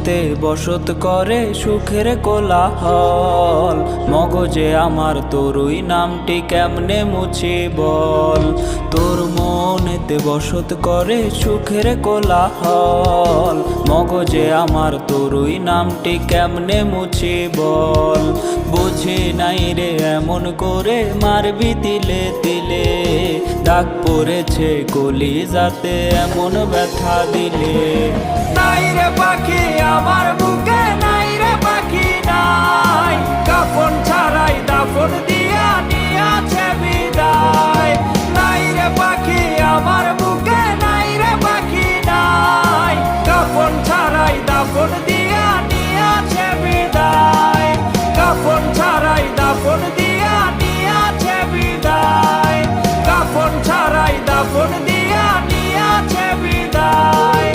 মনেতে বসত করে সুখের কোলাহল। মগজে আমার তোরই নামটি কেমনে মুছি বল। তোর মনেতে বসত করে সুখের কোলাহল। মগজে আমার তোরই নামটি কেমনে মুছি বল। বুঝি নাই রে এমন করে মারবি তিলে তিলে। দাগ পড়েছে কলিজাতে এমন ব্যথা দিলে। নাই রে পাখি আমার বুকে, নাই রে পাখি নাই। কাফন ছাড়াই দাফন দিয়া নিয়াছে বিদায়। নাই রে পাখি আমার বুকে, নাই রে পাখি নাই। কাফন ছাড়াই দাফন দিয়া নিয়াছে বিদায়। কাফন ছাড়াই দাফন দিয়া নিয়াছে বিদায়। কাফন ছাড়াই দাফন দিয়া নিয়াছে বিদায়।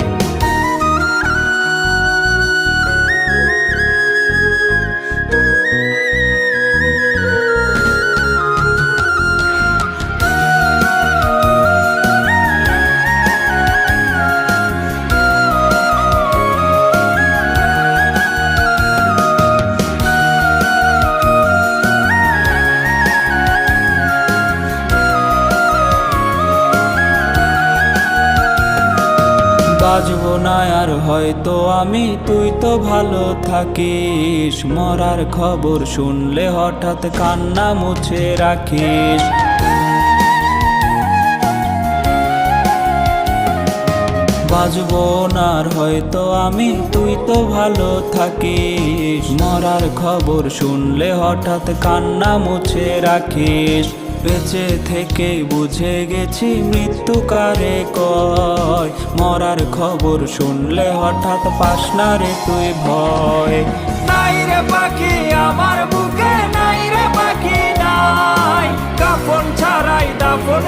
বাজবো না আর হয়তো আমি, তুই তো ভালো থাকিস। মরার খবর শুনলে হঠাৎ কান্না মুছে রাখিস। বাজবো না আর হয়তো আমি, তুই তো ভালো থাকিস। মরার খবর শুনলে হঠাৎ কান্না মুছে রাখিস। বেঁচে থেকে বুঝে গেছি মৃত্যু কারে কয়। মরার খবর শুনলে হঠাৎ পাস না রে তুই ভয়। নাই রে পাখি আমার বুকে, নাই রে পাখি নাই। কাফন ছাড়াই দাফন